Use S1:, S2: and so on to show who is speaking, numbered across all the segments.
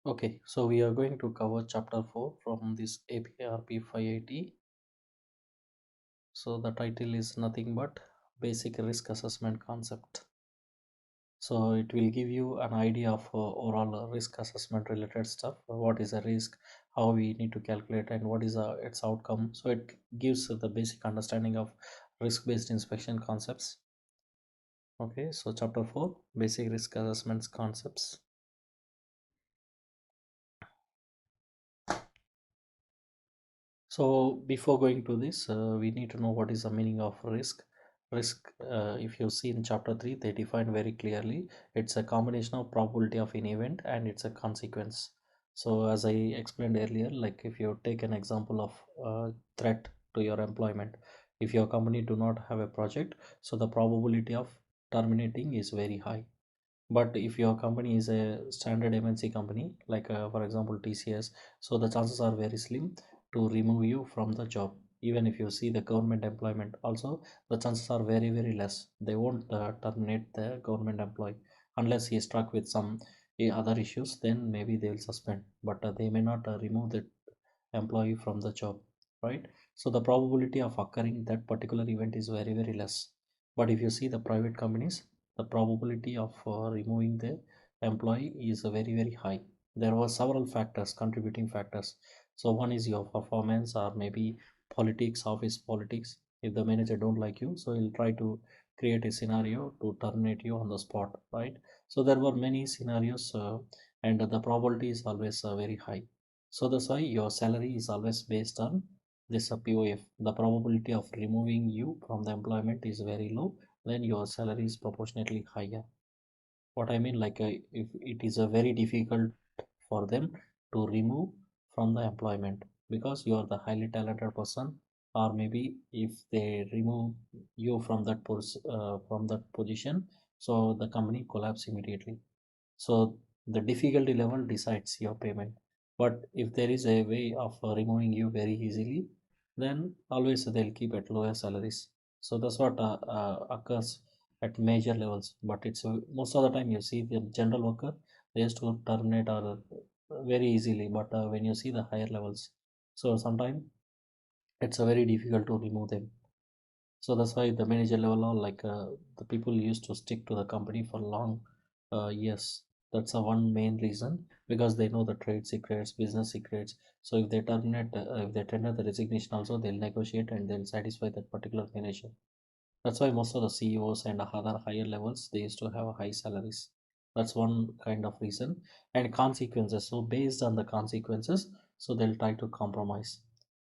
S1: Okay, so we are going to cover chapter 4 from this APRP 580. So the title is nothing but basic risk assessment concept. So it will give you an idea of overall risk assessment related stuff. What is a risk, how we need to calculate, and what is its outcome. So it gives the basic understanding of risk based inspection concepts. Okay, so chapter 4 basic risk assessments concepts. So before going to this, we need to know what is the meaning of risk. Risk, if you see in chapter 3, they define very clearly. It's a combination of probability of an event and it's a consequence. So as I explained earlier, like if you take an example of threat to your employment, if your company do not have a project, so the probability of terminating is very high. But if your company is a standard MNC company, like for example TCS, so the chances are very slim to remove you from the job. Even if you see the government employment, also the chances are very less. They won't terminate the government employee unless he is struck with some other issues. Then maybe they will suspend, but they may not remove the employee from the job, right? So the probability of occurring that particular event is very less. But if you see the private companies, the probability of removing the employee is very high. There were several factors, contributing factors. So one is your performance, or maybe politics, office politics. If the manager don't like you, so he'll try to create a scenario to terminate you on the spot, right? So there were many scenarios, and the probability is always very high. So that's why your salary is always based on this POF. The probability of removing you from the employment is very low, then your salary is proportionately higher. What I mean, like if it is a very difficult for them to remove from the employment because you are the highly talented person, or maybe if they remove you from from that position, so the company collapse immediately. So the difficulty level decides your payment. But if there is a way of removing you very easily, then always they'll keep at lower salaries. So that's what occurs at major levels. But it's most of the time you see the general worker, they used to terminate or very easily. But when you see the higher levels, so sometimes it's very difficult to remove them. So that's why the manager level or like the people used to stick to the company for long years. That's a one main reason because they know the trade secrets, business secrets. So if they terminate, if they tender the resignation, also they'll negotiate and they'll satisfy that particular manager. That's why most of the CEOs and other higher levels they used to have high salaries. That's one kind of reason. And consequences. So based on the consequences, so they'll try to compromise.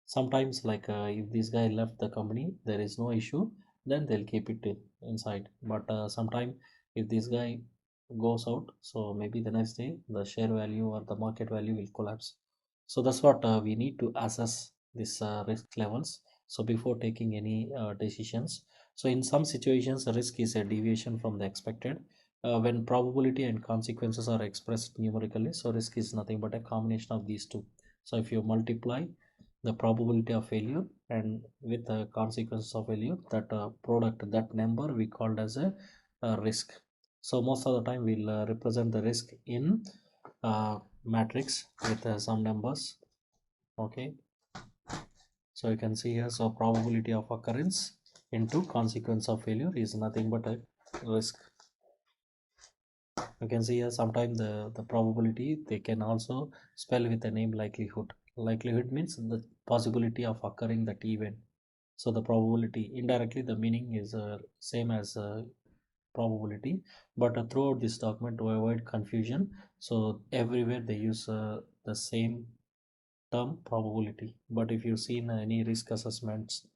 S1: Sometimes, like if this guy left the company, there is no issue, then they'll keep it inside. But sometime if this guy goes out, so maybe the next day the share value or the market value will collapse. So that's what we need to assess these risk levels. So before taking any decisions, so in some situations, the risk is a deviation from the expected. When probability and consequences are expressed numerically, so risk is nothing but a combination of these two. So if you multiply the probability of failure and with the consequences of failure, that product, that number we called as a risk. So most of the time we'll represent the risk in matrix with some numbers. Okay, so you can see here, so probability of occurrence into consequence of failure is nothing but a risk. You can see here sometimes the probability they can also spell with the name likelihood. Likelihood means the possibility of occurring that event. So the probability indirectly the meaning is same as probability, but throughout this document to avoid confusion, so everywhere they use the same term probability. But if you see in any risk assessments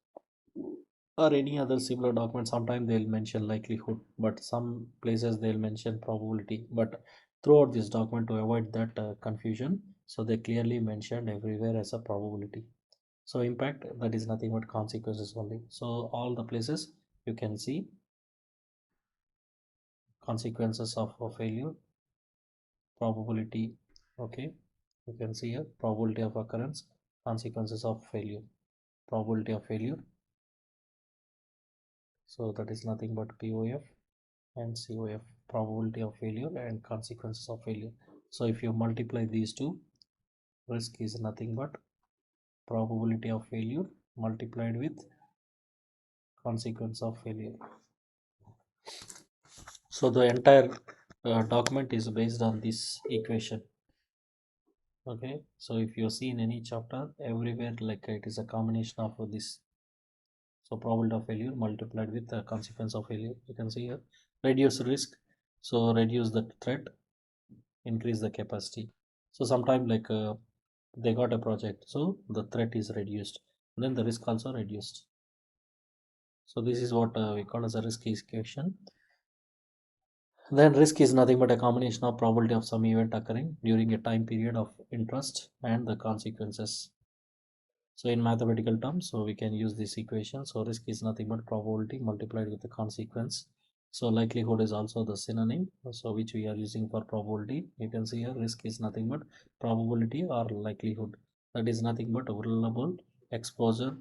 S1: or any other similar document, sometimes they'll mention likelihood, but some places they'll mention probability. But throughout this document to avoid that confusion, so they clearly mentioned everywhere as a probability. So impact, that is nothing but consequences only. So all the places you can see consequences of a failure, probability. Okay, you can see here probability of occurrence, consequences of failure, probability of failure. So that is nothing but POF and COF, probability of failure and consequences of failure. So if you multiply these two, risk is nothing but probability of failure multiplied with consequence of failure. So the entire document is based on this equation. Okay, so if you see in any chapter, everywhere like it is a combination of this. So probability of failure multiplied with the consequence of failure. You can see here, reduce risk. So reduce the threat, increase the capacity. So sometime like they got a project, so the threat is reduced, then the risk also reduced. So this is what we call as a risk equation. Then risk is nothing but a combination of probability of some event occurring during a time period of interest and the consequences. So in mathematical terms, so we can use this equation. So risk is nothing but probability multiplied with the consequence. So likelihood is also the synonym, so which we are using for probability. You can see here risk is nothing but probability or likelihood. That is nothing but vulnerable, exposure,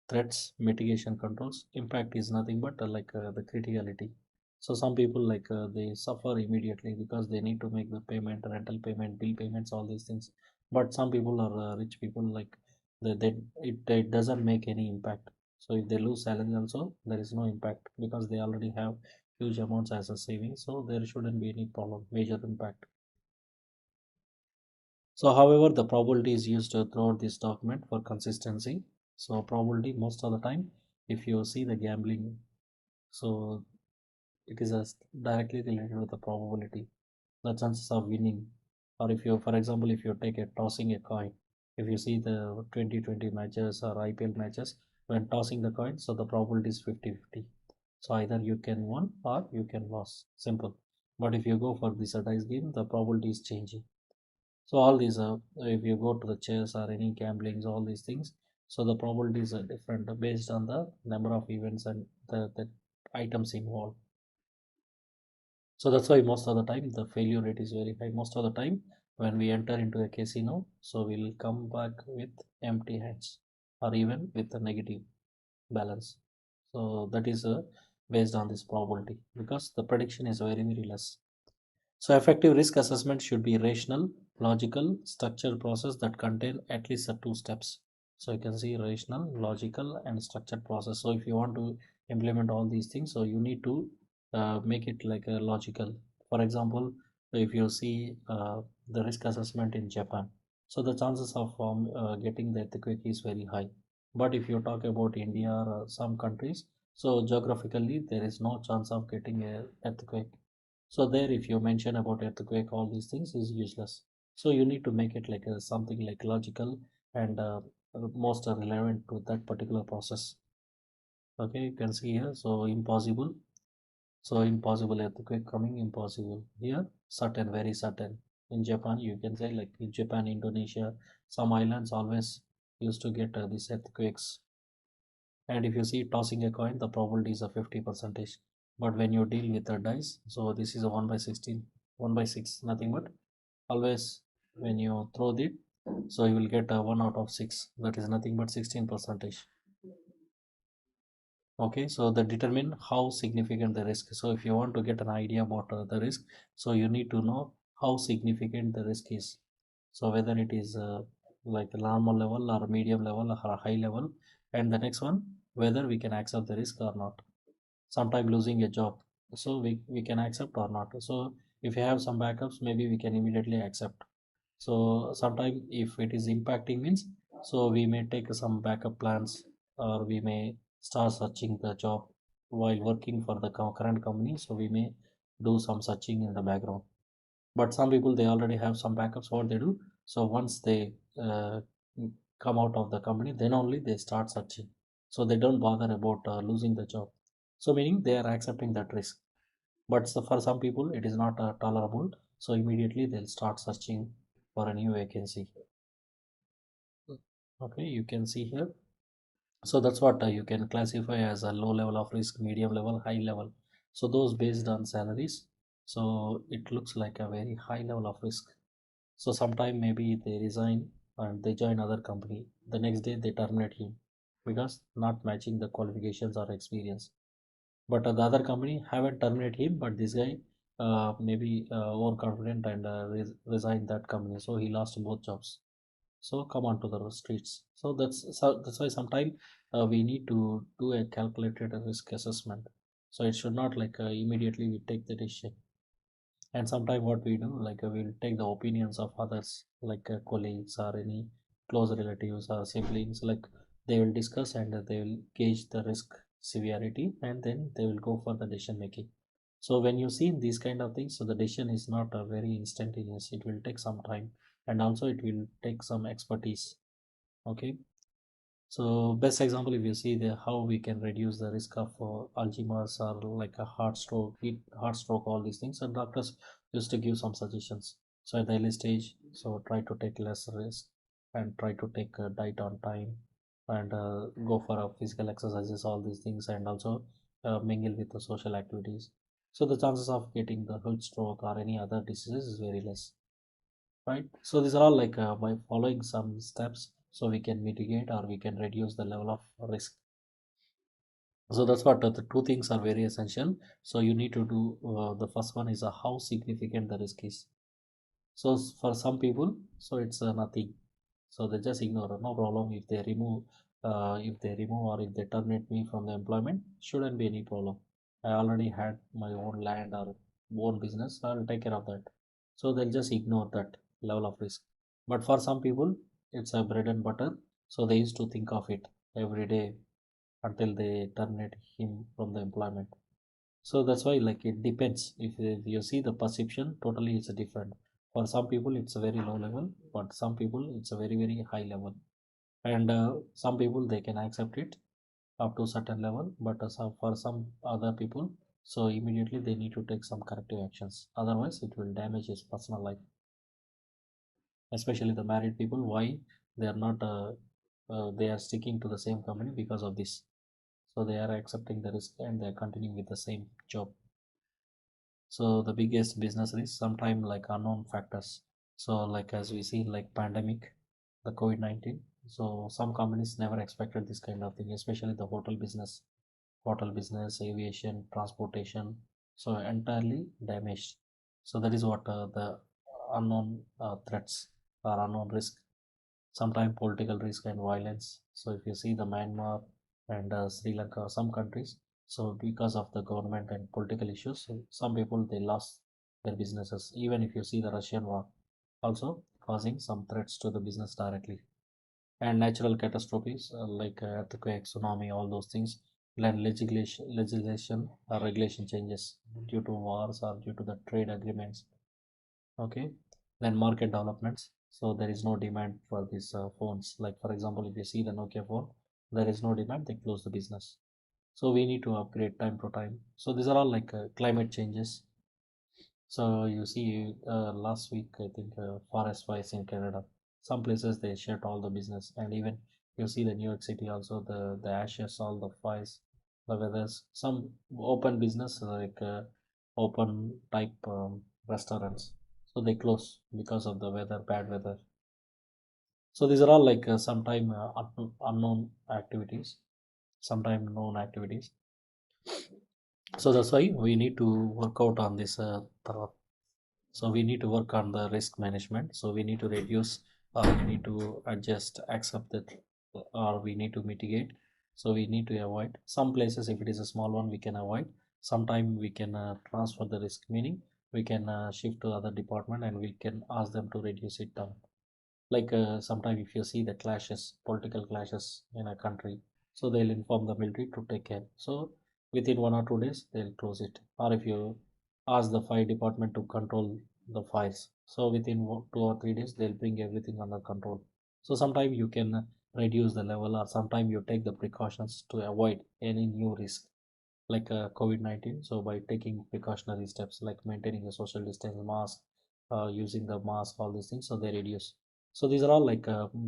S1: threats, mitigation controls. Impact is nothing but the criticality. So some people they suffer immediately because they need to make the payment, rental payment, bill payments, all these things. But some people are rich people, like it doesn't make any impact. So if they lose salary also, there is no impact because they already have huge amounts as a saving. So there shouldn't be any problem, major impact. So however, the probability is used throughout this document for consistency. So probability most of the time, if you see the gambling, so it is as directly related with the probability, the chances of winning. Or if you, for example, if you take a tossing a coin, if you see the 2020 matches or IPL matches, when tossing the coin, so the probability is 50-50. So either you can win or you can lose. Simple. But if you go for this dice game, the probability is changing. So all these if you go to the chess or any gamblings, all these things, so the probabilities are different based on the number of events and the items involved. So that's why most of the time the failure rate is very high. Most of the time when we enter into a casino, so we'll come back with empty hands or even with a negative balance. So that is based on this probability because the prediction is very less. So effective risk assessment should be rational, logical, structured process that contain at least two steps. So you can see rational, logical, and structured process. So if you want to implement all these things, so you need to make it like a logical. For example, if you see the risk assessment in Japan, so the chances of getting the earthquake is very high. But if you talk about India or some countries, so geographically there is no chance of getting a earthquake. So there, if you mention about earthquake, all these things is useless. So you need to make it like a, something like logical and most relevant to that particular process. Okay, you can see here. So impossible. So impossible earthquake coming impossible. Here, certain, very certain. In Japan, you can say like in Japan, Indonesia, some islands always used to get these earthquakes. And if you see tossing a coin, the probability is a 50 percentage. But when you deal with a dice, so this is a 1 by 16, 1 by 6, nothing but always when you throw it, so you will get a 1 out of 6. That is nothing but 16 percentage. Okay, so that determine how significant the risk. So if you want to get an idea about the risk, so you need to know how significant the risk is. So whether it is like a normal level or medium level or high level, and the next one, whether we can accept the risk or not. Sometime losing a job, so we can accept or not. So if you have some backups, maybe we can immediately accept. So sometime if it is impacting means, so we may take some backup plans, or we may start searching the job while working for the current company, so we may do some searching in the background. But some people, they already have some backups, what they do, so once they come out of the company, then only they start searching. So they don't bother about losing the job. So meaning they are accepting that risk. But so for some people it is not tolerable, so immediately they'll start searching for a new vacancy. Okay, you can see here. So that's what you can classify as a low level of risk, medium level, high level. So those based on salaries, so it looks like a very high level of risk. So sometime maybe they resign and they join other company, the next day they terminate him because not matching the qualifications or experience. But the other company haven't terminated him, but this guy maybe overconfident and resigned that company. So he lost both jobs. So come on to the streets. So that's why sometimes we need to do a calculated risk assessment. So it should not like immediately we take the decision. And sometimes what we do, like we'll take the opinions of others, like colleagues or any close relatives or siblings, like they will discuss and they will gauge the risk severity and then they will go for the decision making. So when you see these kind of things, so the decision is not very instantaneous. It will take some time and also it will take some expertise. Okay. So best example, if you see the how we can reduce the risk of Alzheimer's or like a heart stroke, all these things, and doctors used to give some suggestions. So at the early stage, so try to take less risk and try to take a diet on time and go for physical exercises, all these things, and also mingle with the social activities. So the chances of getting the heart stroke or any other diseases is very less, right? So these are all like by following some steps, so we can mitigate or we can reduce the level of risk. So that's what the two things are very essential. So you need to do the first one is how significant the risk is. So for some people, so it's nothing. So they just ignore, no problem. If they remove or if they terminate me from the employment, shouldn't be any problem. I already had my own land or own business. I'll take care of that. So they'll just ignore that level of risk. But for some people, it's a bread and butter. So they used to think of it every day until they terminate him from the employment. So that's why like it depends. If you see the perception, totally it's a different. For some people it's a very low level, but some people it's a very very high level. And some people they can accept it up to certain level, but for some other people, so immediately they need to take some corrective actions. Otherwise, it will damage his personal life, especially the married people. Why they are not? They are sticking to the same company because of this. So they are accepting the risk and they are continuing with the same job. So the biggest business risk sometimes like unknown factors. So like as we see like pandemic, the COVID-19. So some companies never expected this kind of thing, especially the hotel business, aviation, transportation. So entirely damaged. So that is what the unknown threats or unknown risk. Sometimes political risk and violence. So if you see the Myanmar and Sri Lanka, some countries, so because of the government and political issues, so some people they lost their businesses. Even if you see the Russian war, also causing some threats to the business directly. And natural catastrophes like earthquake, tsunami, all those things. Then legislation or regulation changes due to wars or due to the trade agreements. Okay, then market developments. So there is no demand for these phones. Like for example, if you see the Nokia phone, there is no demand, they close the business. So we need to upgrade time to time. So these are all like climate changes. So you see, last week I think forest fires in Canada. Some places they shut all the business, and even you see the New York City also the ashes, all the fires, the weathers. Some open business like open type restaurants, so they close because of the weather, bad weather. So these are all like sometime unknown activities, sometime known activities. So that's why we need to work out on this so we need to work on the risk management. So we need to reduce or we need to adjust, accept that, or we need to mitigate. So we need to avoid some places. If it is a small one, we can avoid. Sometime we can transfer the risk, meaning we can shift to other department and we can ask them to reduce it down. Like sometime if you see the clashes, political clashes in a country, so they'll inform the military to take care. So within 1 or 2 days, they'll close it. Or if you ask the fire department to control the fires, so within 2 or 3 days, they'll bring everything under control. So sometimes you can reduce the level, or sometimes you take the precautions to avoid any new risk like COVID-19. So by taking precautionary steps like maintaining a social distance, mask, using the mask, all these things, so they reduce. So these are all like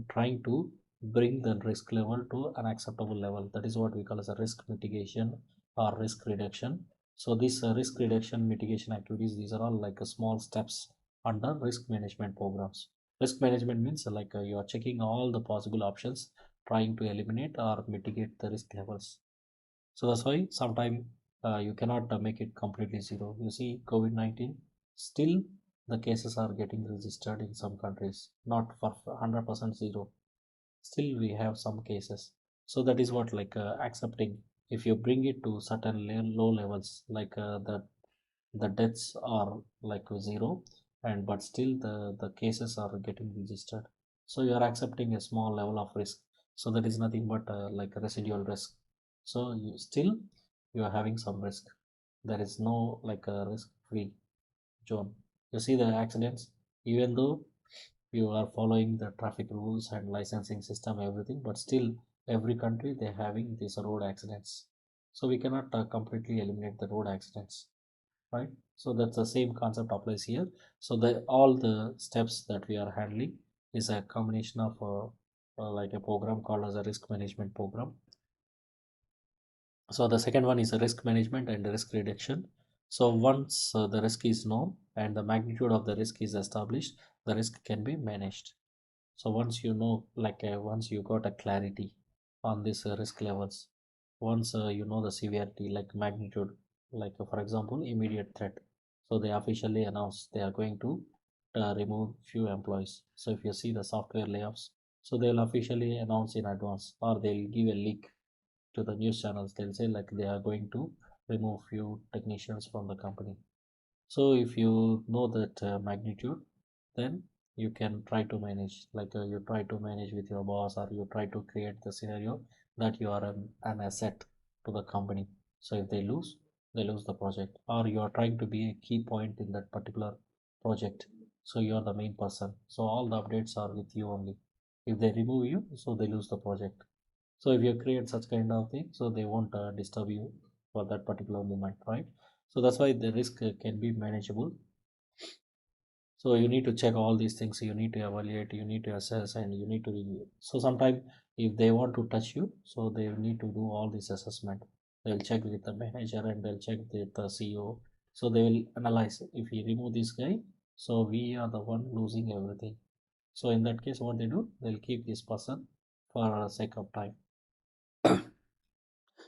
S1: trying to bring the risk level to an acceptable level. That is what we call as a risk mitigation or risk reduction. So these risk reduction mitigation activities, these are all like small steps under risk management programs. Risk management means like you are checking all the possible options, trying to eliminate or mitigate the risk levels. So that's why sometimes you cannot make it completely zero. You see, COVID-19, still the cases are getting registered in some countries, not for 100% zero. Still, we have some cases. So that is what like accepting. If you bring it to certain low levels, like the deaths are like zero, and but still the cases are getting registered. So you are accepting a small level of risk. So that is nothing but like a residual risk. So you still you are having some risk. There is no like a risk free zone. You see the accidents, even though you are following the traffic rules and licensing system, everything, but still every country they're having these road accidents. So we cannot completely eliminate the road accidents, right? So that's the same concept applies here. So the all the steps that we are handling is a combination of like a program called as a risk management program. So the second one is a risk management and risk reduction. So once the risk is known and the magnitude of the risk is established, the risk can be managed. So once you know, like once you got a clarity on these risk levels, once you know the severity, like magnitude, like for example, immediate threat. So they officially announced they are going to remove few employees. So if you see the software layoffs, so they'll officially announce in advance, or they'll give a leak to the news channels. They'll say like they are going to remove few technicians from the company. So if you know that magnitude, then you can try to manage, like you try to manage with your boss, or you try to create the scenario that you are an asset to the company. So if they lose the project, or you are trying to be a key point in that particular project. So you are the main person. So all the updates are with you only. If they remove you, so they lose the project. So if you create such kind of thing, so they won't disturb you for that particular moment, right? So that's why the risk can be manageable. So you need to check all these things. You need to evaluate, you need to assess, and you need to review. So sometimes if they want to touch you, so they need to do all this assessment. They'll check with the manager and they'll check with the CEO. So they will analyze if we remove this guy, so we are the one losing everything. So in that case, what they do, they'll keep this person for sake of time.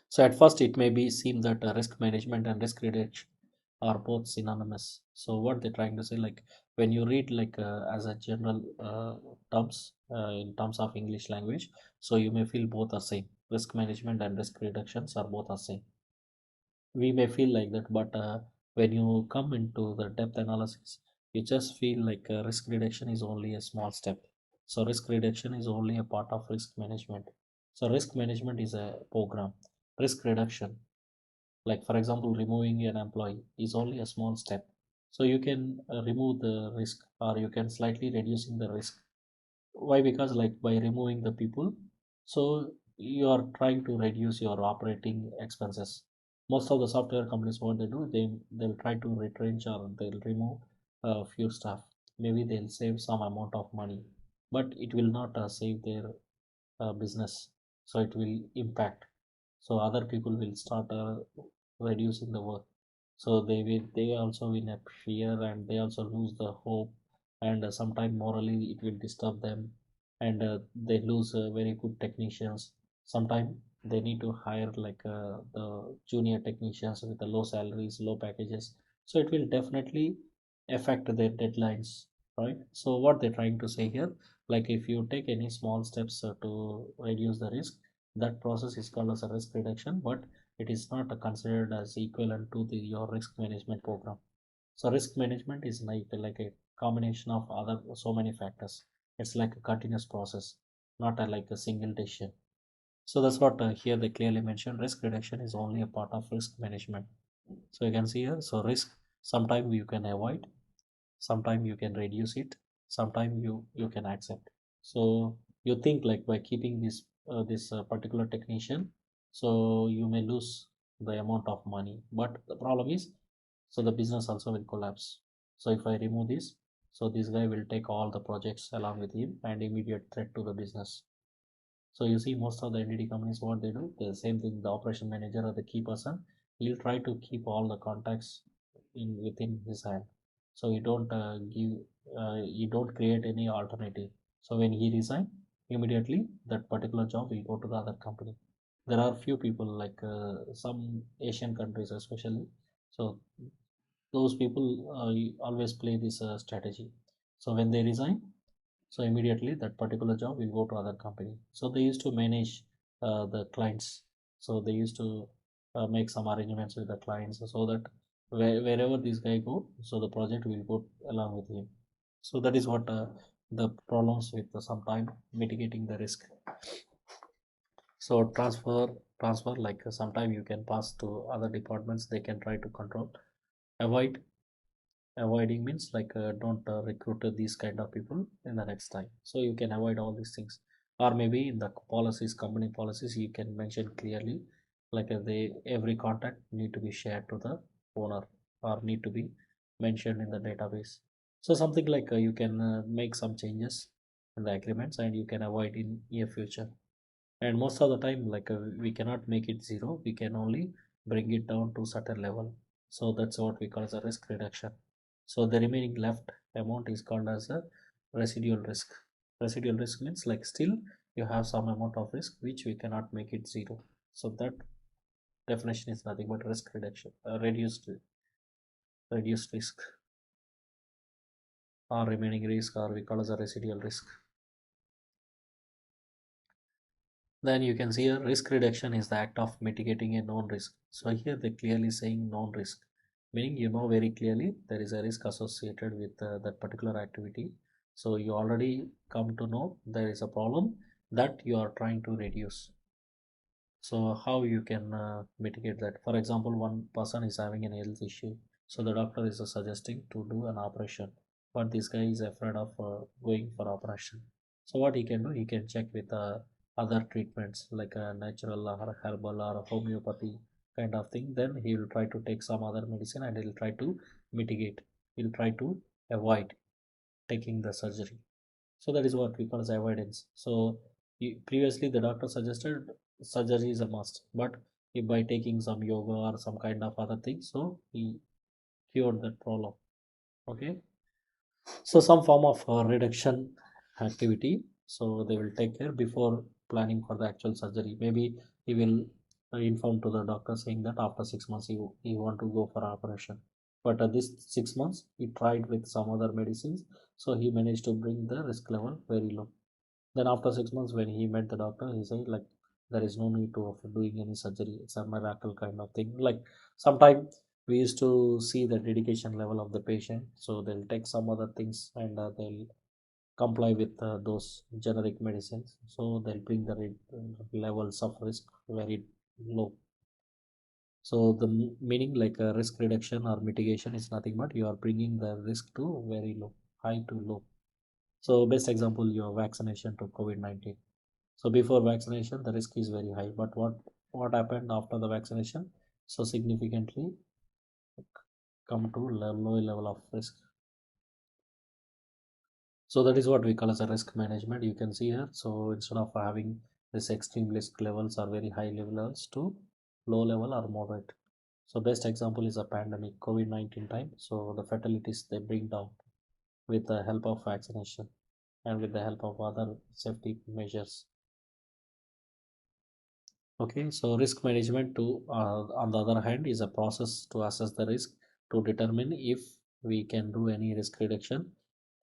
S1: So at first it may be seem that risk management and risk reduction are both synonymous. So what they're trying to say, like when you read like as a general terms in terms of English language, so you may feel both are same. Risk management and risk reductions are both are same. We may feel like that, but when you come into the depth analysis, you just feel like risk reduction is only a small step. So risk reduction is only a part of risk management. So risk management is a program. Risk reduction, like for example removing an employee, is only a small step. So you can remove the risk, or you can slightly reducing the risk. Why? Because like by removing the people, so you are trying to reduce your operating expenses. Most of the software companies, what they do, they'll try to retrench, or they'll remove a few staff. Maybe they'll save some amount of money, but it will not save their business. So it will impact. So other people will start reducing the work. So they also in a fear, and they also lose the hope, and sometimes morally it will disturb them, and they lose very good technicians. Sometimes they need to hire like the junior technicians with the low salaries, low packages. So it will definitely affect their deadlines, right? So what they're trying to say here, like if you take any small steps to reduce the risk, that process is called as a risk reduction, but it is not considered as equivalent to your risk management program. So risk management is like a combination of other so many factors. It's like a continuous process, not like a single decision. So that's what here they clearly mentioned. Risk reduction is only a part of risk management. So you can see here. So risk, sometimes you can avoid, sometimes you can reduce it, sometimes you can accept. So you think like by keeping this particular technician, so you may lose the amount of money, but the problem is, so the business also will collapse. So if I remove this, so this guy will take all the projects along with him, and immediate threat to the business. So you see most of the entity companies, what they do, the same thing, the operation manager or the key person, he'll try to keep all the contacts in within his hand. So you don't create any alternative. So when he resign, immediately that particular job will go to the other company. There are few people like some Asian countries especially. So those people always play this strategy. So when they resign, so immediately that particular job will go to other company. So they used to manage the clients. So they used to make some arrangements with the clients so that wherever this guy go, so the project will go along with him. So that is what the problems with some time mitigating the risk. So transfer like sometime you can pass to other departments, they can try to control. Avoid avoiding means like don't recruit these kind of people in the next time, so you can avoid all these things. Or maybe in the policies, company policies, you can mention clearly like they every contact need to be shared to the owner or need to be mentioned in the database. So something like you can make some changes in the agreements and you can avoid in near future. And most of the time like we cannot make it zero, we can only bring it down to certain level. So that's what we call as a risk reduction. So the remaining left amount is called as a residual risk. Residual risk means like still you have some amount of risk which we cannot make it zero. So that definition is nothing but risk reduction, reduced risk or remaining risk, or we call as a residual risk. Then you can see a risk reduction is the act of mitigating a known risk. So here they clearly saying known risk, meaning you know very clearly there is a risk associated with that particular activity. So you already come to know there is a problem that you are trying to reduce. So how you can mitigate that? For example, one person is having an health issue, so the doctor is suggesting to do an operation, but this guy is afraid of going for operation. So what he can do? He can check with other treatments like a natural or herbal or homeopathy kind of thing. Then he will try to take some other medicine and he'll try to mitigate. He'll try to avoid taking the surgery. So that is what we call as avoidance. So previously the doctor suggested surgery is a must, but if by taking some yoga or some kind of other thing, so he cured that problem. Okay. So some form of reduction activity. So they will take care before planning for the actual surgery. Maybe he will inform to the doctor saying that after 6 months he want to go for operation. But this 6 months he tried with some other medicines, so he managed to bring the risk level very low. Then after 6 months, when he met the doctor, he said like there is no need to of doing any surgery. It's a miracle kind of thing. Like sometimes we used to see the dedication level of the patient, so they'll take some other things and they'll comply with those generic medicines. So they'll bring the levels of risk very low. So the meaning like a risk reduction or mitigation is nothing but you are bringing the risk to very low, high to low. So best example, your vaccination to COVID-19. So before vaccination, the risk is very high. But what happened after the vaccination? So significantly come to low level of risk. So that is what we call as a risk management. You can see here. So instead of having this extreme risk levels or very high levels to low level or moderate. So best example is a pandemic, COVID-19 time. So the fatalities they bring down with the help of vaccination and with the help of other safety measures. Okay, so risk management to on the other hand is a process to assess the risk to determine if we can do any risk reduction.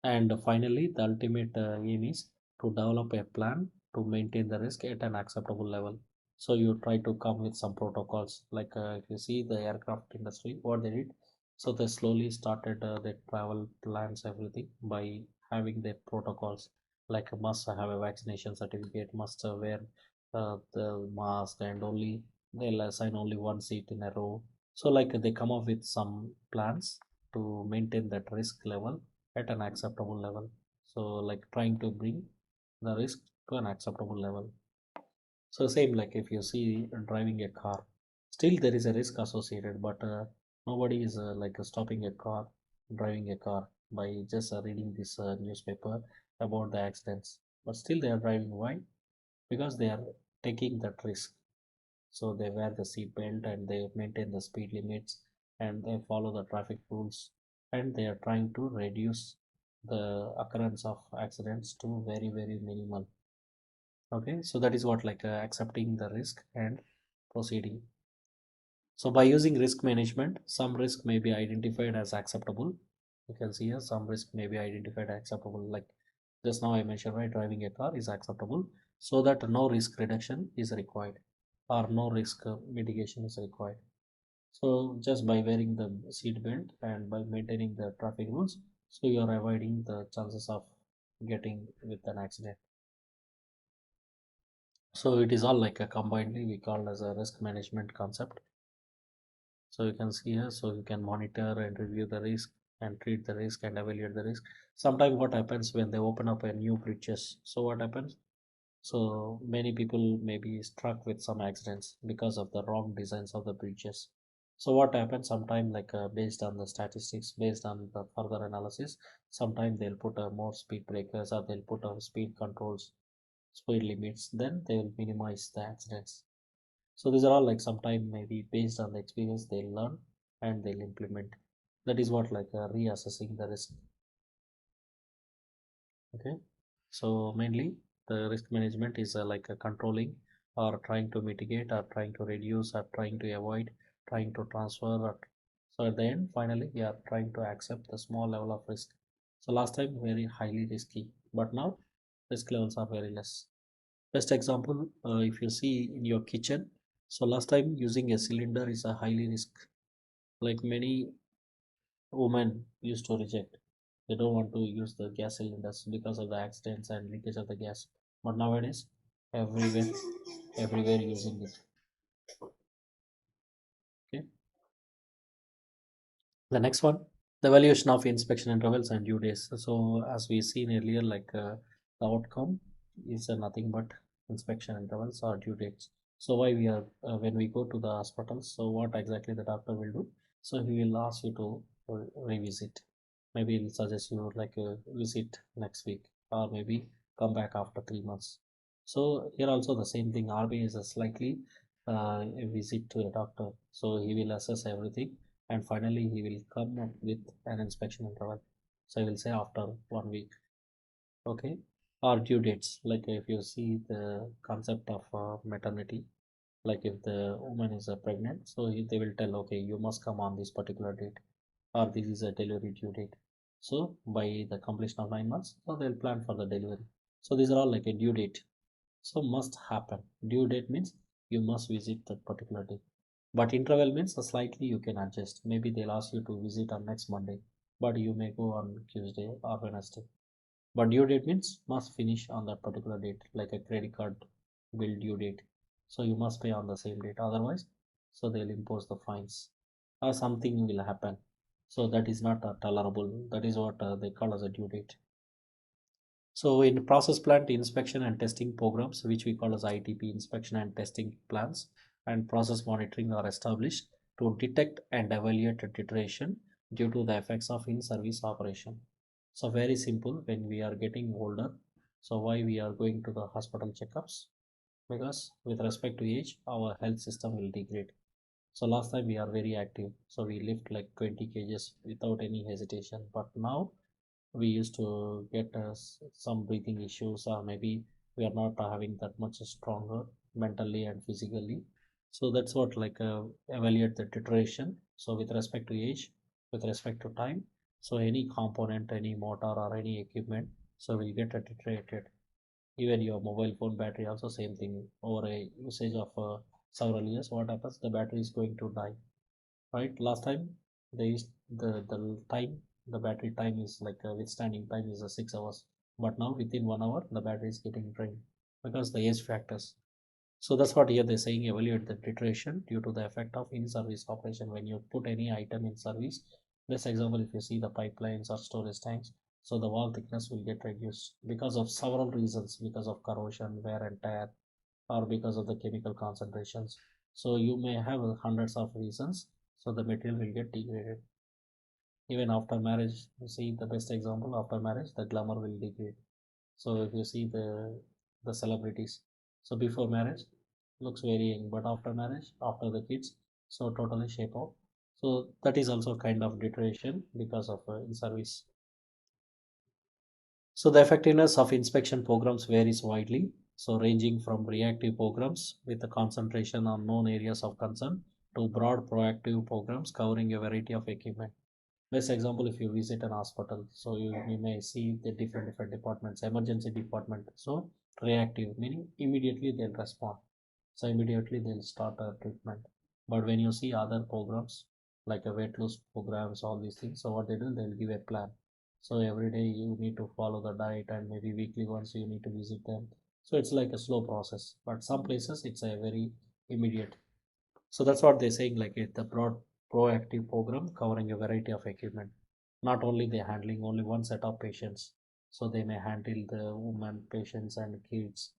S1: And finally, the ultimate aim is to develop a plan to maintain the risk at an acceptable level. So you try to come with some protocols like if you see the aircraft industry, what they did. So they slowly started their travel plans, everything by having their protocols like must have a vaccination certificate, must wear the mask, and only they'll assign only one seat in a row. So like they come up with some plans to maintain that risk level at an acceptable level. So like trying to bring the risk to an acceptable level. So same like if you see driving a car, still there is a risk associated, but nobody is like stopping a car, driving a car by just reading this newspaper about the accidents. But still they are driving. Why? Because they are taking that risk. So they wear the seat belt and they maintain the speed limits and they follow the traffic rules, and they are trying to reduce the occurrence of accidents to very minimal. Okay, so that is what like accepting the risk and proceeding. So by using risk management, some risk may be identified as acceptable. You can see here some risk may be identified as acceptable. Like just now I mentioned, right, driving a car is acceptable, so that no risk reduction is required or no risk mitigation is required. So just by wearing the seat belt and by maintaining the traffic rules, so you are avoiding the chances of getting with an accident. So it is all like a combinedly we call as a risk management concept. So you can see here, so you can monitor and review the risk and treat the risk and evaluate the risk. Sometimes what happens when they open up a new bridges? So what happens? So many people may be struck with some accidents because of the wrong designs of the bridges. So what happens sometimes like based on the statistics, based on the further analysis, sometimes they'll put more speed breakers or they'll put speed controls, speed limits, then they will minimize the accidents. So these are all like sometime maybe based on the experience they'll learn and they'll implement. That is what like reassessing the risk. Okay. So mainly the risk management is like a controlling or trying to mitigate or trying to reduce or trying to avoid, trying to transfer. Or, so at the end, finally, we are trying to accept the small level of risk. So last time very highly risky, but now risk levels are very less. Best example, if you see in your kitchen, so last time using a cylinder is a highly risk. Like many women used to reject. They don't want to use the gas cylinders because of the accidents and leakage of the gas. But nowadays, everywhere, everywhere using it. Okay. The next one, the evaluation of inspection intervals and due days. So as we seen earlier, like the outcome is nothing but inspection intervals or due dates. So why we are when we go to the hospitals, so what exactly the doctor will do? So he will ask you to revisit. Maybe he'll suggest you like visit next week or maybe come back after 3 months. So here also the same thing. RBI is a slightly a visit to a doctor. So he will assess everything and finally he will come up with an inspection interval. So I will say after 1 week. Okay. Or due dates, like if you see the concept of maternity, like if the woman is pregnant, so they will tell, okay, you must come on this particular date or this is a delivery due date. So by the completion of 9 months, so they'll plan for the delivery. So these are all like a due date. So must happen. Due date means you must visit that particular day. But interval means slightly you can adjust. Maybe they'll ask you to visit on next Monday, but you may go on Tuesday or Wednesday. But due date means must finish on that particular date, like a credit card bill due date. So you must pay on the same date. Otherwise, so they'll impose the fines or something will happen. So that is not tolerable. That is what they call as a due date. So in process plant inspection and testing programs, which we call as ITP inspection and testing plans and process monitoring are established to detect and evaluate deterioration due to the effects of in-service operation. So very simple when we are getting older. So why we are going to the hospital checkups? Because with respect to age, our health system will degrade. So last time we are very active. So we lift like 20 kgs without any hesitation. But now we used to get some breathing issues or maybe we are not having that much stronger mentally and physically. So that's what like evaluate the deterioration. So with respect to age, with respect to time, so any component, any motor or any equipment, so will get deteriorated. Even your mobile phone battery also same thing. Over a usage of several years, what happens, the battery is going to die, right? Last time they used the time, the battery time is like withstanding time is 6 hours, but now within 1 hour the battery is getting drained because the age factors. So that's what here they're saying, evaluate the deterioration due to the effect of in-service operation when you put any item in service. This example, if you see the pipelines or storage tanks, so the wall thickness will get reduced because of several reasons, because of corrosion, wear and tear, or because of the chemical concentrations. So you may have hundreds of reasons, so the material will get degraded. Even after marriage, you see the best example, after marriage the glamour will degrade. So if you see the celebrities, so before marriage looks very young, but after marriage, after the kids, so totally shape out. So that is also kind of deterioration because of in service. So the effectiveness of inspection programs varies widely. So ranging from reactive programs with a concentration on known areas of concern to broad proactive programs covering a variety of equipment. Best example, if you visit an hospital, so you may see the different departments, emergency department. So reactive, meaning immediately they'll respond. So immediately they'll start a treatment. But when you see other programs like a weight loss programs, all these things, so what they do, they'll give a plan. So every day you need to follow the diet, and maybe weekly once you need to visit them. So it's like a slow process. But some places it's a very immediate. So that's what they're saying, like it's a broad proactive program covering a variety of equipment. Not only they're handling only one set of patients, so they may handle the women patients and kids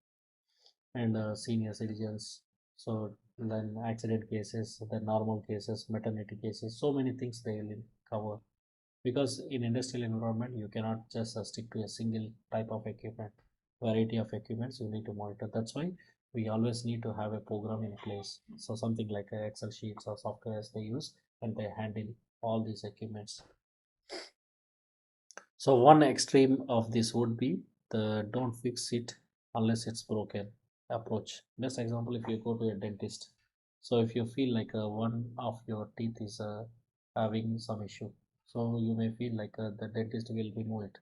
S1: and senior citizens. So then accident cases, the normal cases, maternity cases, so many things they will cover. Because in industrial environment, you cannot just stick to a single type of equipment. Variety of equipments you need to monitor. That's why we always need to have a program in place. So something like Excel sheets or softwares they use, and they handle all these equipments. So one extreme of this would be the don't fix it unless it's broken approach. Best example, if you go to a dentist. So if you feel like one of your teeth is having some issue, so you may feel like the dentist will remove it.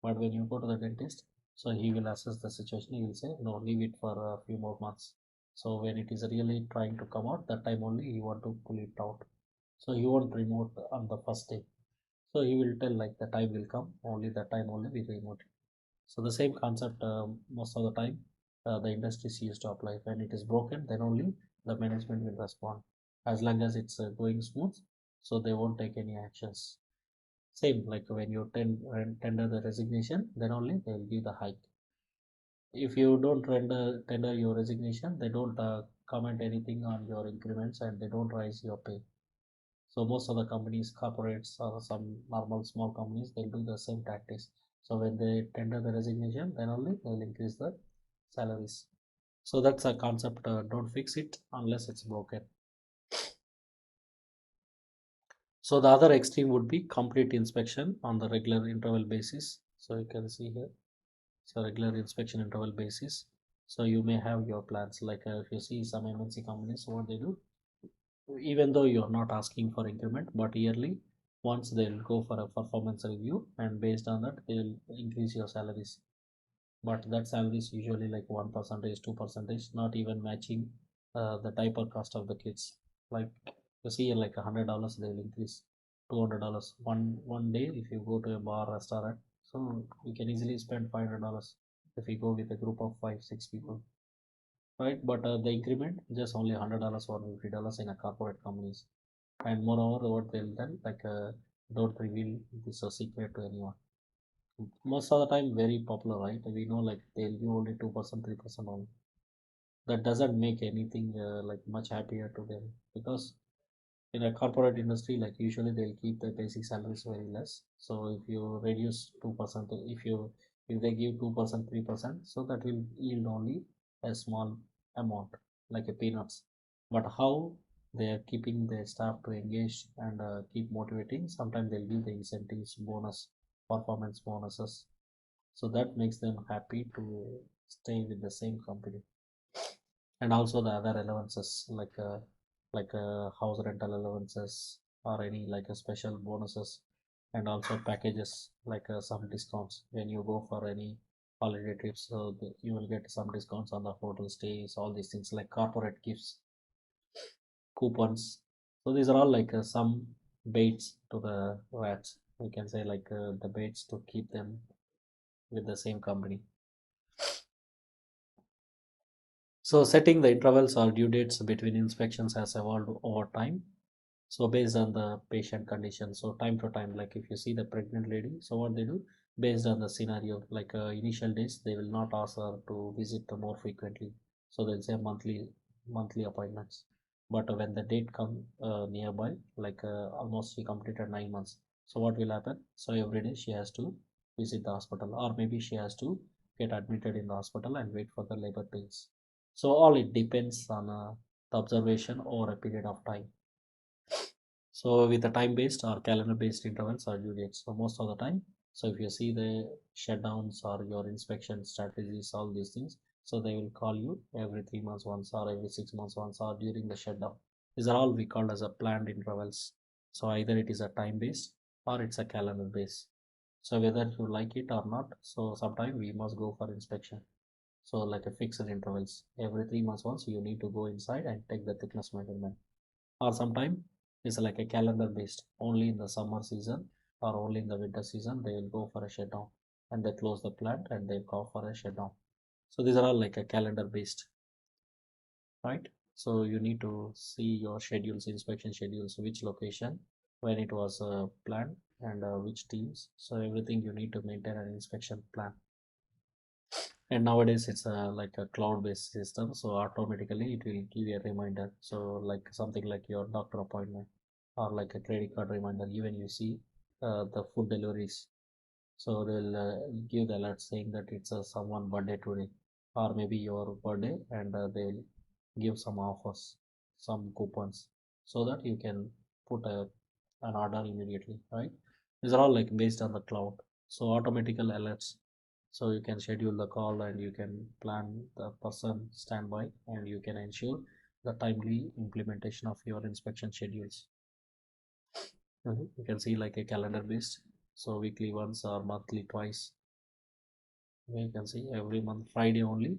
S1: But when you go to the dentist, so he will assess the situation. He will say, no, leave it for a few more months. So when it is really trying to come out, that time only you want to pull it out. So you won't remove it on the first day. So he will tell like the time will come, only that time only we remove it. So the same concept most of the time the industry used to apply. When it is broken, then only the management will respond. As long as it's going smooth, so they won't take any actions. Same like when you tender the resignation, then only they will give the hike. If you don't tender your resignation, they don't comment anything on your increments, and they don't raise your pay. So most of the companies, corporates or some normal small companies, they'll do the same tactics. So when they tender the resignation, then only they'll increase the salaries. So that's a concept. Don't fix it unless it's broken. So the other extreme would be complete inspection on the regular interval basis. So you can see here. So regular inspection interval basis. So you may have your plans like if you see some MNC companies, what they do, even though you're not asking for increment, but yearly once they'll go for a performance review, and based on that they'll increase your salaries. But that salary is usually like 1%, 2%, not even matching the diaper cost of the kids. Like you see like $100 they'll increase $200 one day. If you go to a bar restaurant, so you can easily spend $500 if you go with a group of 5 6 people, right? But the increment just only $100 or $50 in a corporate companies. And moreover, what they'll then like don't reveal this secret to anyone. Most of the time, very popular, right? We know like they'll give only 2%, 3% only. That doesn't make anything like much happier to them, because in a corporate industry, like usually they'll keep the basic salaries very less. So if you reduce 2%, if they give 2%, 3%, so that will yield only a small amount, like a peanuts. But how they are keeping their staff to engage and keep motivating, sometimes they'll give the incentives, bonus, performance bonuses. So that makes them happy to stay with the same company. And also the other allowances like house rental allowances, or any like a special bonuses, and also packages like some discounts when you go for any holiday trips. So you will get some discounts on the hotel stays, all these things like corporate gifts, coupons. So these are all like some baits to the rats, we can say, like the baits to keep them with the same company. So setting the intervals or due dates between inspections has evolved over time. So based on the patient condition, so time to time, like if you see the pregnant lady, so what they do, based on the scenario, like initial days, they will not ask her to visit the more frequently. So they'll say monthly appointments. But when the date come nearby, like almost she completed 9 months, so what will happen? So every day she has to visit the hospital, or maybe she has to get admitted in the hospital and wait for the labor pains. So all it depends on the observation over a period of time. So with the time-based or calendar-based intervals or due dates. So most of the time, so if you see the shutdowns or your inspection strategies, all these things, So they will call you every 3 months once or every 6 months once or during the shutdown. These are all we call as a planned intervals. So either it is a time based or it's a calendar based. So whether you like it or not, so sometime we must go for inspection. So like a fixed intervals. Every 3 months once you need to go inside and take the thickness measurement. Or sometime it's like a calendar based. Only in the summer season or only in the winter season they will go for a shutdown and they close the plant and they go for a shutdown. So these are all like a calendar based, right? So you need to see your schedules, inspection schedules, which location, when it was planned, and which teams. So everything you need to maintain an inspection plan. And nowadays it's like a cloud-based system, so automatically it will give you a reminder. So like something like your doctor appointment or like a credit card reminder. Even you see the food deliveries, so they'll give the alert saying that it's someone birthday today, or maybe your birthday, and they'll give some offers, some coupons, so that you can put an order immediately, right? These are all like based on the cloud, so automatical alerts. So you can schedule the call and you can plan the person standby and you can ensure the timely implementation of your inspection schedules. You can see like a calendar based, so weekly once or monthly twice. You can see every month Friday only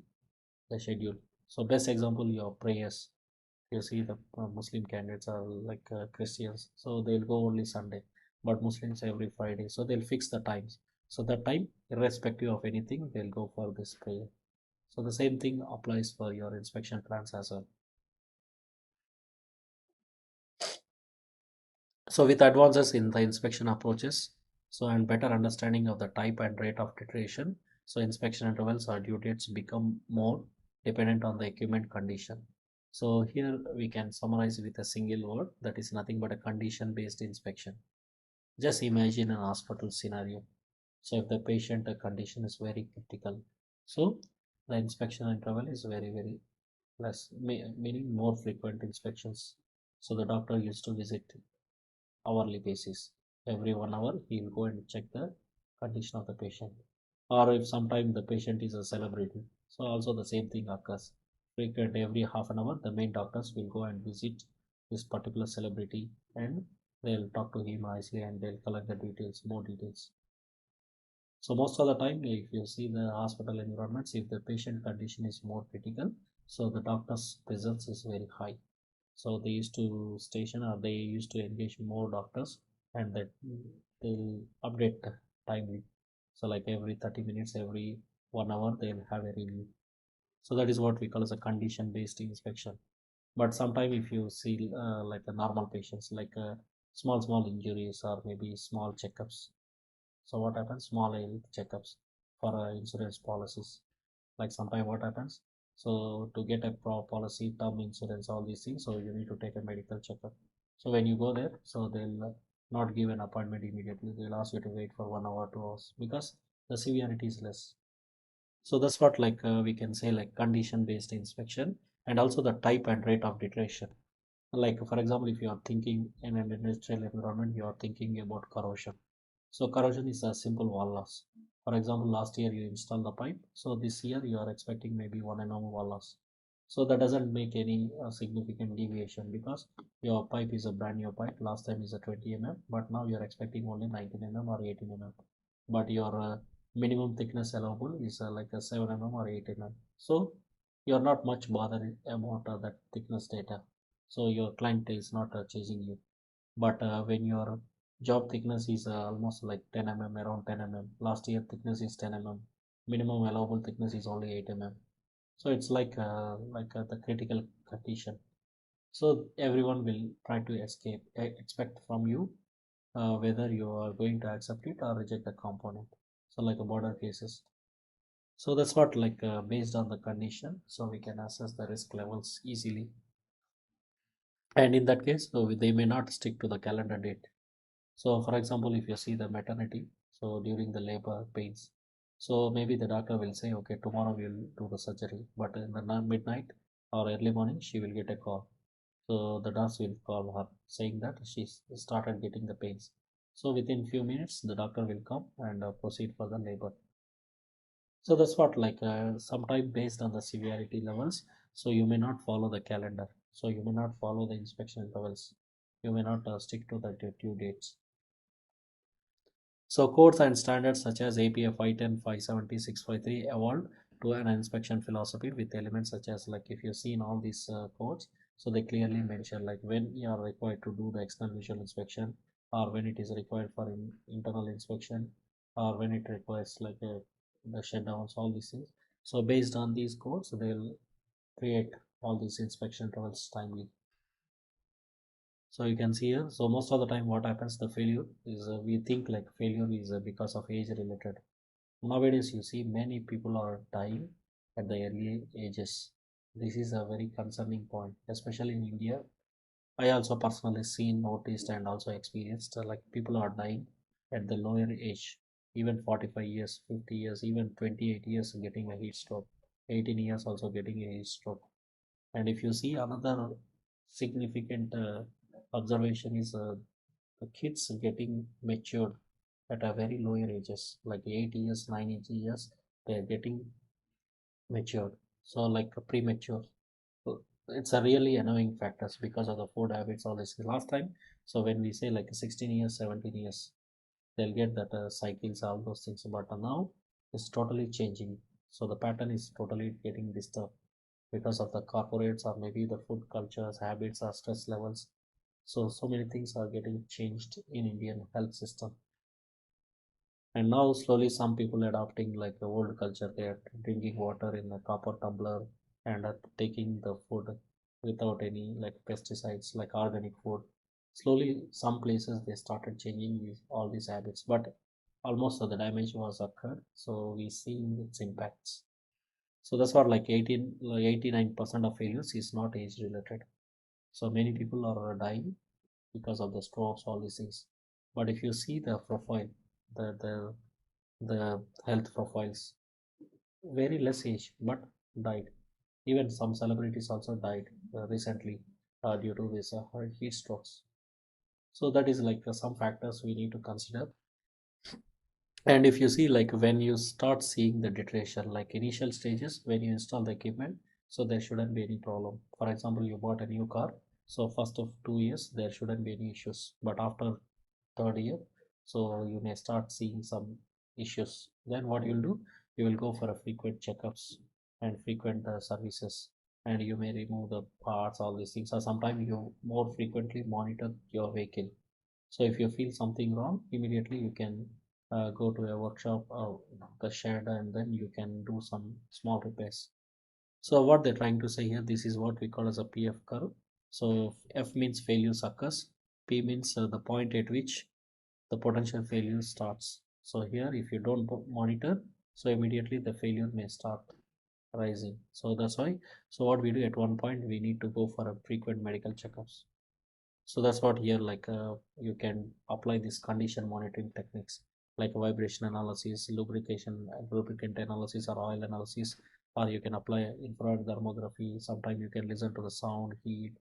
S1: the schedule. So best example your prayers. You see the Muslim candidates are like Christians, so they'll go only Sunday, but Muslims every Friday. So they'll fix the times. So that time, irrespective of anything, they'll go for this prayer. So the same thing applies for your inspection plans as well. So with advances in the inspection approaches, so and better understanding of the type and rate of deterioration, so inspection intervals or due dates become more dependent on the equipment condition. So here we can summarize with a single word, that is nothing but a condition based inspection. Just imagine an hospital scenario. So if the patient condition is very critical, so the inspection interval is very less, meaning more frequent inspections. So the doctor used to visit hourly basis. Every 1 hour, he will go and check the condition of the patient. Or if sometime the patient is a celebrity, so also the same thing occurs. Frequent every half an hour, the main doctors will go and visit this particular celebrity and they'll talk to him nicely and they'll collect the details, more details. So most of the time, if you see the hospital environments, if the patient condition is more critical, so the doctor's presence is very high. So they used to station or they used to engage more doctors and that they'll update timely. So like every 30 minutes, every 1 hour, they'll have a review. So that is what we call as a condition based inspection. But sometimes if you see like the normal patients, like small injuries or maybe small checkups. So what happens? Small health checkups for insurance policies. Like sometimes what happens? So to get a policy, term insurance, all these things, so you need to take a medical checkup. So when you go there, so they'll not give an appointment immediately. They'll ask you to wait for 1 hour, 2 hours because the severity is less. So that's what like we can say like condition based inspection and also the type and rate of deterioration. Like for example, if you are thinking in an industrial environment, you are thinking about corrosion. So corrosion is a simple wall loss. For example, last year you installed the pipe, so this year you are expecting maybe 1 mm wall loss. So that doesn't make any significant deviation because your pipe is a brand new pipe. Last time is a 20 mm, but now you are expecting only 19 mm or 18 mm. But your minimum thickness allowable is like a 7 mm or 8 mm. So you are not much bothered about that thickness data. So your client is not chasing you. But when your job thickness is almost like 10 mm, around 10 mm, last year thickness is 10 mm, minimum allowable thickness is only 8 mm. So it's like the critical condition. So everyone will try to escape expect from you whether you are going to accept it or reject the component. So like a border cases. So that's what like based on the condition, so we can assess the risk levels easily. And in that case, so they may not stick to the calendar date. So for example, if you see the maternity, so during the labor pains, so maybe the doctor will say, okay, tomorrow we'll do the surgery, but in the midnight or early morning, she will get a call. So the nurse will call her saying that she started getting the pains. So within few minutes, the doctor will come and proceed for the labor. So that's what like sometime based on the severity levels. So you may not follow the calendar. So you may not follow the inspection intervals. You may not stick to the due dates. So codes and standards such as APA 510, 570, 653 evolved to an inspection philosophy with elements such as like if you see in all these codes, so they clearly mention like when you are required to do the external visual inspection, or when it is required for internal inspection, or when it requires like the shutdowns, all these things. So based on these codes, they'll create all these inspection intervals timely. So you can see here, so most of the time what happens, the failure is we think like failure is because of age related. Nowadays, you see many people are dying at the early ages. This is a very concerning point, especially in India. I also personally seen, noticed, and also experienced like people are dying at the lower age, even 45 years, 50 years, even 28 years getting a heat stroke, 18 years also getting a heat stroke. And if you see another significant observation is the kids getting matured at a very lower ages, like 8 years, 9 years, they're getting matured. So like premature. So it's a really annoying factors because of the food habits, all this. Last time, so when we say like 16 years, 17 years, they'll get that cycles, all those things. But now it's totally changing. So the pattern is totally getting disturbed because of the corporates or maybe the food cultures, habits, or stress levels. So many things are getting changed in Indian health system. And now slowly some people adopting like the old culture. They are drinking water in a copper tumbler and are taking the food without any like pesticides, like organic food. Slowly some places they started changing all these habits, but almost the damage was occurred. So we see its impacts. So that's what like 89% of failures is not age related. So many people are dying because of the strokes, all these things. But if you see the profile, the the health profiles, very less age, but died. Even some celebrities also died recently due to this heat strokes. So that is like some factors we need to consider. And if you see like when you start seeing the deterioration, like initial stages when you install the equipment, so there shouldn't be any problem. For example, you bought a new car, so first of 2 years there shouldn't be any issues. But after third year, so you may start seeing some issues. Then what you'll do, you will go for a frequent checkups and frequent services, and you may remove the parts, all these things. Or sometimes you more frequently monitor your vehicle. So if you feel something wrong, immediately you can go to a workshop or the shed, and then you can do some small repairs. So what they're trying to say here, this is what we call as a PF curve. So F means failure occurs, P means the point at which the potential failure starts. So here, if you don't monitor, so immediately the failure may start rising. So that's why. So what we do at one point, we need to go for a frequent medical checkups. So that's what here like you can apply this condition monitoring techniques like vibration analysis, lubricant analysis, or oil analysis, or you can apply infrared thermography. Sometimes you can listen to the sound, heat,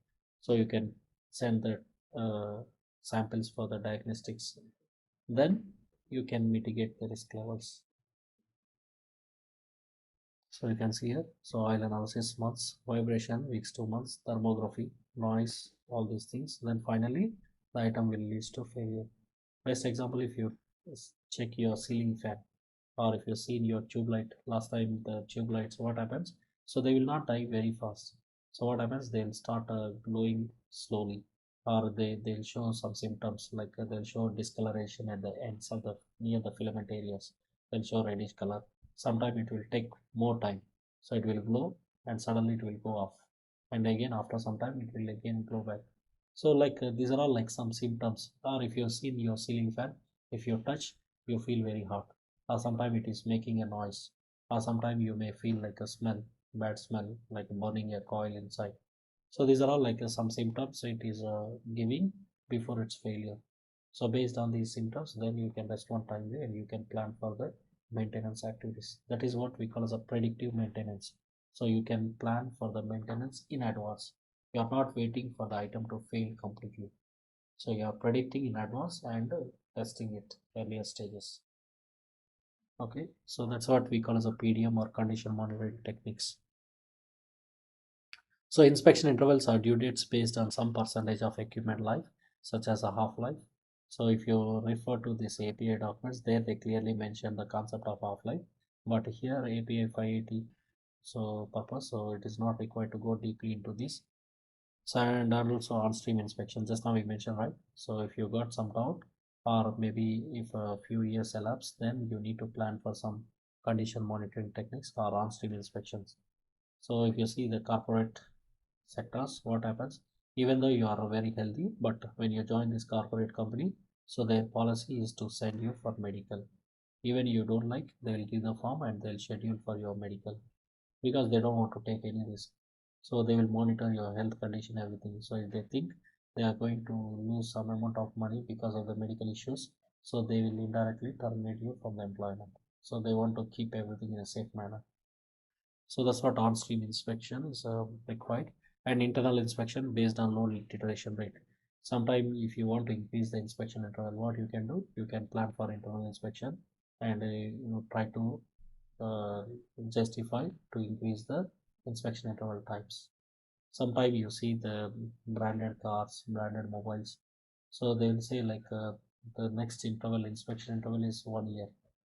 S1: so you can send the samples for the diagnostics. Then you can mitigate the risk levels. So you can see here, so oil analysis months, vibration weeks 2 months, thermography, noise, all these things. Then finally, the item will lead to failure. Best example, if you check your ceiling fan, or if you seen your tube light last time, the tube lights, what happens? So they will not die very fast. So what happens? They'll start glowing slowly, or they'll show some symptoms like they'll show discoloration at the ends of the near the filament areas. They'll show reddish color. Sometimes it will take more time, so it will glow and suddenly it will go off, and again after some time it will again glow back. So like these are all like some symptoms. Or if you've seen your ceiling fan, if you touch, you feel very hot, or sometimes it is making a noise, or sometimes you may feel like a smell, bad smell, like burning a coil inside. So these are all like some symptoms it is giving before its failure. So based on these symptoms, then you can respond timely and you can plan for the maintenance activities. That is what we call as a predictive maintenance. So you can plan for the maintenance in advance. You are not waiting for the item to fail completely. So you are predicting in advance and testing it earlier stages. Okay, so that's what we call as a PDM or condition monitoring techniques. So inspection intervals are due dates based on some percentage of equipment life, such as a half-life. So if you refer to this API documents, there they clearly mention the concept of half-life. But here API 580 so purpose, so it is not required to go deeply into this. So and also on-stream inspection, just now we mentioned, right? So if you got some doubt, or maybe if a few years elapse, then you need to plan for some condition monitoring techniques or on-stream inspections. So if you see the corporate sectors, what happens, even though you are very healthy, but when you join this corporate company, so their policy is to send you for medical. Even you don't like, they will give the form and they'll schedule for your medical, because they don't want to take any risk. So they will monitor your health condition, everything. So if they think they are going to lose some amount of money because of the medical issues, so they will indirectly terminate you from the employment. So they want to keep everything in a safe manner. So that's what on-stream inspection is required, and internal inspection based on low iteration rate. Sometimes if you want to increase the inspection interval, what you can do, you can plan for internal inspection and try to uh, justify to increase the inspection interval types. Sometimes you see the branded cars, branded mobiles, so they'll say like the next interval inspection interval is 1 year.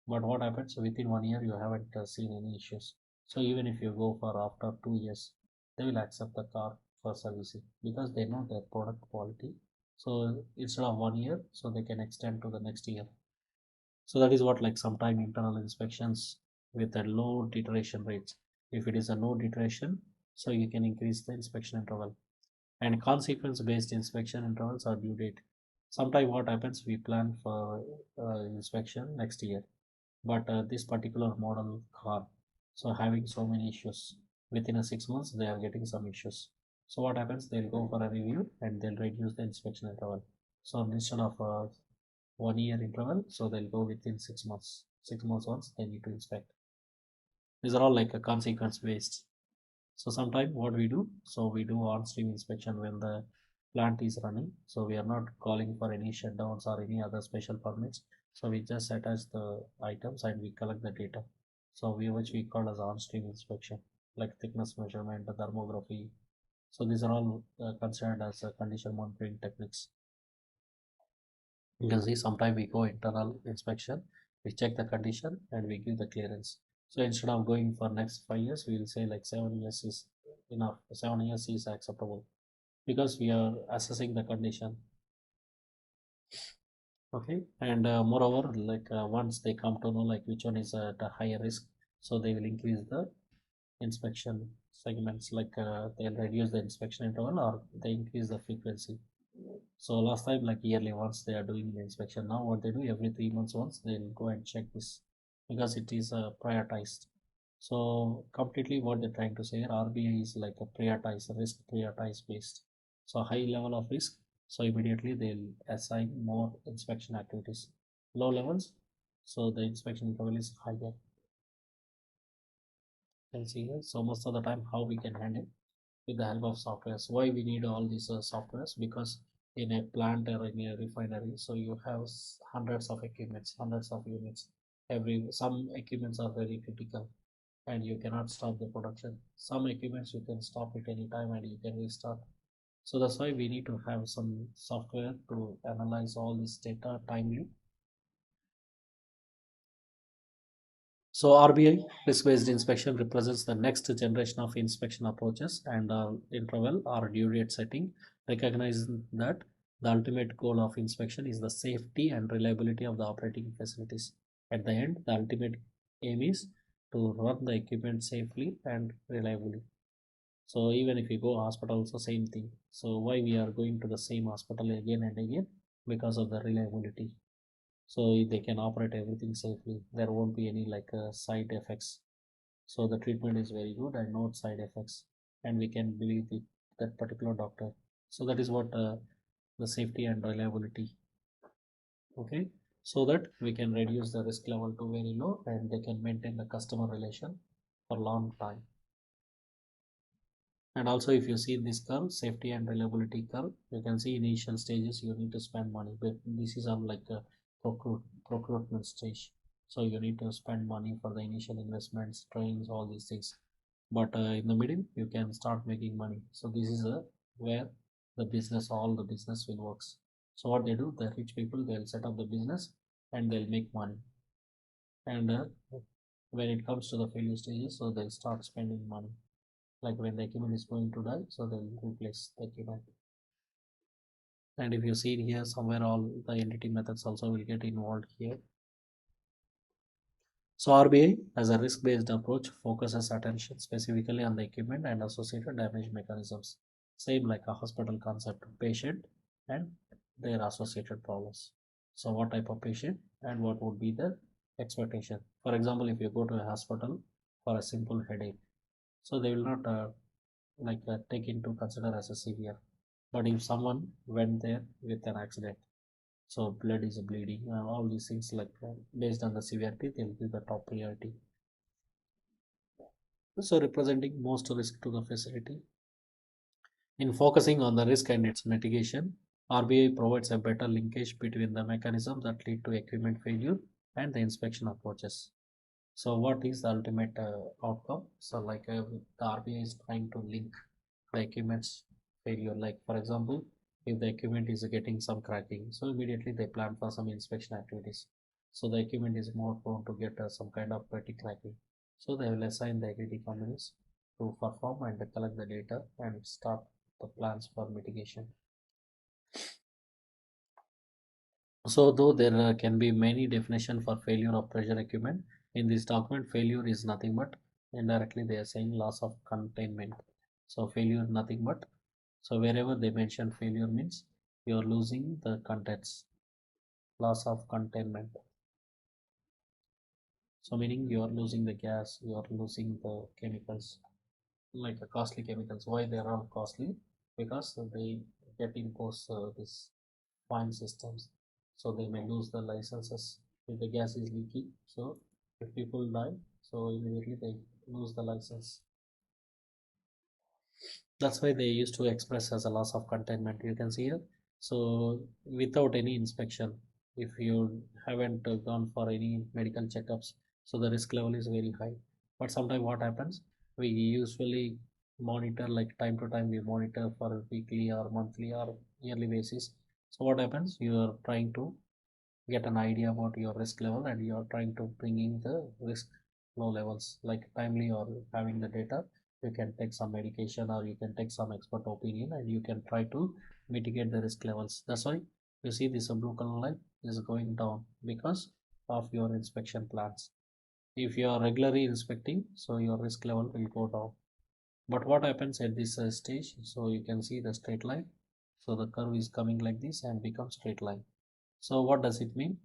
S1: But what happens within 1 year you haven't seen any issues. So even if you go for after 2 years, they will accept the car for servicing because they know their product quality. So instead of 1 year, so they can extend to the next year. So that is what like sometime internal inspections with a low deterioration rates. If it is a low deterioration, so you can increase the inspection interval. And consequence based inspection intervals are due date. Sometime what happens, we plan for inspection next year, but this particular model car so having so many issues, within a 6 months they are getting some issues. So what happens, they'll go for a review and they'll reduce the inspection interval. So instead of 1 year interval, so they'll go within 6 months. 6 months once they need to inspect. These are all like a consequence based. So sometimes what we do, so we do on-stream inspection when the plant is running. So we are not calling for any shutdowns or any other special permits. So we just attach the items and we collect the data. So which we call as on-stream inspection, like thickness measurement, the thermography. So these are all considered as condition monitoring techniques. You can see sometimes we go internal inspection, we check the condition and we give the clearance. So instead of going for next 5 years, we will say like 7 years is enough. 7 years is acceptable because we are assessing the condition. Okay, and moreover, like once they come to know like which one is at a higher risk, so they will increase the inspection segments. Like they'll reduce the inspection interval or they increase the frequency. So last time, like yearly once they are doing the inspection. Now what they do, every 3 months once they'll go and check this because it is prioritized. So completely what they're trying to say here, RBI is like a prioritize, risk prioritize based. So high level of risk, so immediately they'll assign more inspection activities. Low levels, so the inspection interval is higher. You can see here. So most of the time how we can handle with the help of softwares. Why we need all these softwares? Because in a plant or in a refinery, so you have hundreds of equipments, hundreds of units. Every some equipments are very critical, and you cannot stop the production. Some equipments you can stop it anytime and you can restart. So that's why we need to have some software to analyze all this data timely. So RBI risk-based inspection represents the next generation of inspection approaches and interval or due date setting, recognizing that the ultimate goal of inspection is the safety and reliability of the operating facilities. At the end, the ultimate aim is to run the equipment safely and reliably. So even if you go hospital, also same thing. So why we are going to the same hospital again and again? Because of the reliability. So they can operate everything safely. There won't be any like side effects. So the treatment is very good and no side effects, and we can believe that particular doctor. So that is what the safety and reliability. Okay, so that we can reduce the risk level to very low, and they can maintain the customer relation for long time. And also if you see this curve, safety and reliability curve, you can see initial stages you need to spend money, but this is on like a procurement stage. So you need to spend money for the initial investments, trains, all these things. But in the middle, you can start making money. So this is where the business, all the business will works. So what they do, the rich people, they'll set up the business and they'll make money. And when it comes to the failure stages, so they'll start spending money. Like when the equipment is going to die, so they'll replace the equipment. And if you see it here, somewhere all the entity methods also will get involved here. So RBI, as a risk-based approach, focuses attention specifically on the equipment and associated damage mechanisms. Same like a hospital concept, patient and their associated problems. So what type of patient and what would be the expectation? For example, if you go to a hospital for a simple headache, so they will not take into consider as a severe. But if someone went there with an accident, so blood is bleeding, all these things based on the severity, they'll give the top priority. So representing most risk to the facility. In focusing on the risk and its mitigation, RBI provides a better linkage between the mechanisms that lead to equipment failure and the inspection approaches. So what is the ultimate outcome? So the RBI is trying to link the equipment's failure. Like for example, if the equipment is getting some cracking, so immediately they plan for some inspection activities. So the equipment is more prone to get some kind of petty cracking. So they will assign the equity companies to perform and collect the data and start the plans for mitigation. So though there can be many definitions for failure of pressure equipment, in this document failure is nothing but, indirectly they are saying, loss of containment. So failure nothing but, so wherever they mention failure means you are losing the contents, loss of containment. So meaning you are losing the gas, you are losing the chemicals, like the costly chemicals. Why they are all costly? Because they get imposed this fine systems, so they may lose the licenses if the gas is leaking. So if people die, so immediately they lose the license. That's why they used to express as a loss of containment. You can see here. So without any inspection, if you haven't gone for any medical checkups, so the risk level is very high. But sometimes what happens, we usually monitor, like time to time we monitor for a weekly or monthly or yearly basis. So what happens, you are trying to get an idea about your risk level and you are trying to bring in the risk low levels, like timely or having the data. You can take some medication or you can take some expert opinion and you can try to mitigate the risk levels. That's why you see this blue color line is going down because of your inspection plans. If you are regularly inspecting, so your risk level will go down. But what happens at this stage, so you can see the straight line, so the curve is coming like this and becomes straight line. So what does it mean?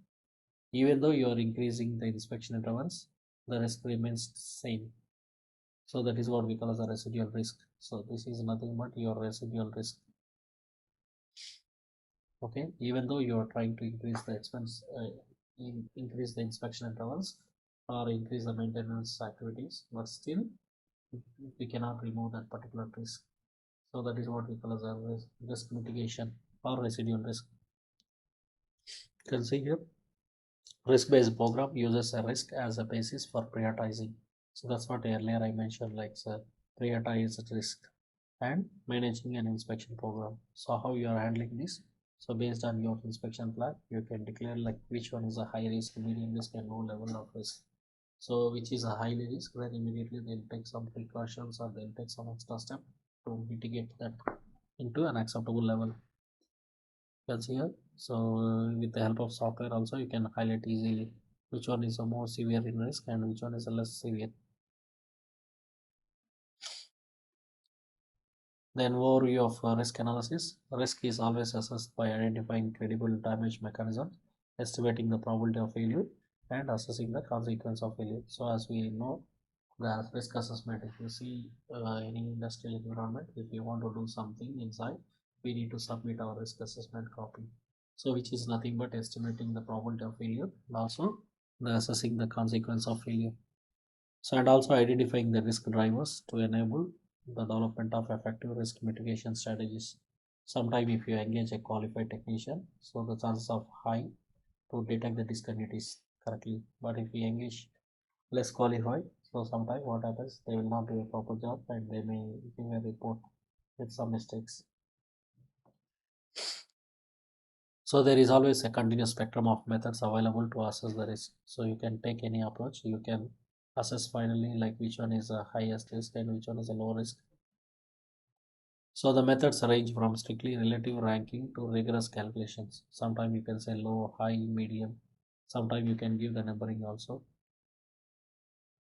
S1: Even though you are increasing the inspection intervals, the risk remains same. So that is what we call as a residual risk. So this is nothing but your residual risk. Okay, even though you are trying to increase the expense, increase the inspection intervals or increase the maintenance activities, but still we cannot remove that particular risk. So that is what we call as a risk mitigation or residual risk. You can see here, risk-based program uses a risk as a basis for prioritizing. So that's what earlier I mentioned, like prioritize risk and managing an inspection program. So how you are handling this? So based on your inspection plan, you can declare like which one is a high risk, medium risk, and low level of risk. So which is a high risk, then immediately they'll take some precautions or they'll take some extra step to mitigate that into an acceptable level. You can see here. So with the help of software also you can highlight easily which one is a more severe in risk and which one is a less severe. Then overview of risk analysis. Risk is always assessed by identifying credible damage mechanisms, estimating the probability of failure, and assessing the consequence of failure. So as we know, the risk assessment, if you see any industrial environment, if you want to do something inside, we need to submit our risk assessment copy. So which is nothing but estimating the probability of failure and also the assessing the consequence of failure. So and also identifying the risk drivers to enable the development of effective risk mitigation strategies. Sometimes if you engage a qualified technician, so the chances are high to detect the discontinuities. correctly. But if we engage less qualified, so sometimes what happens, they will not do a proper job and they may give a report with some mistakes. So there is always a continuous spectrum of methods available to assess the risk. So you can take any approach. You can assess finally like which one is a highest risk and which one is a low risk. So the methods range from strictly relative ranking to rigorous calculations. Sometimes you can say low, high, medium. Sometimes you can give the numbering also.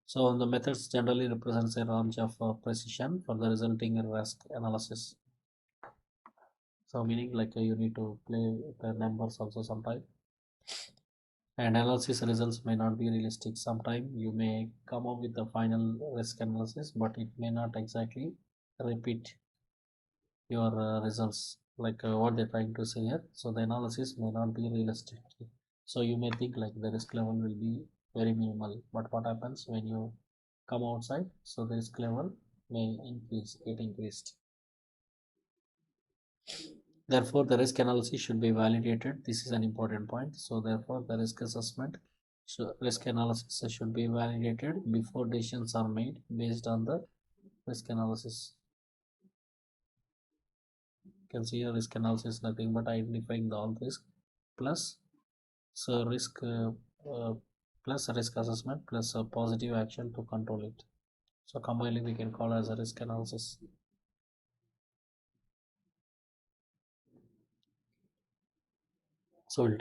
S1: So the methods generally represents a range of precision for the resulting risk analysis. So meaning like you need to play the numbers also sometime. And analysis results may not be realistic. Sometimes you may come up with the final risk analysis, but it may not exactly repeat your results like what they're trying to say here. So the analysis may not be realistic. So you may think like the risk level will be very minimal, but what happens when you come outside? So the risk level may get increased. Therefore, the risk analysis should be validated. This is an important point. So therefore, the risk assessment, so risk analysis should be validated before decisions are made based on the risk analysis. You can see a risk analysis is nothing but identifying the all risk plus so risk plus a risk assessment plus a positive action to control it. So combinedly we can call as a risk analysis. So we'll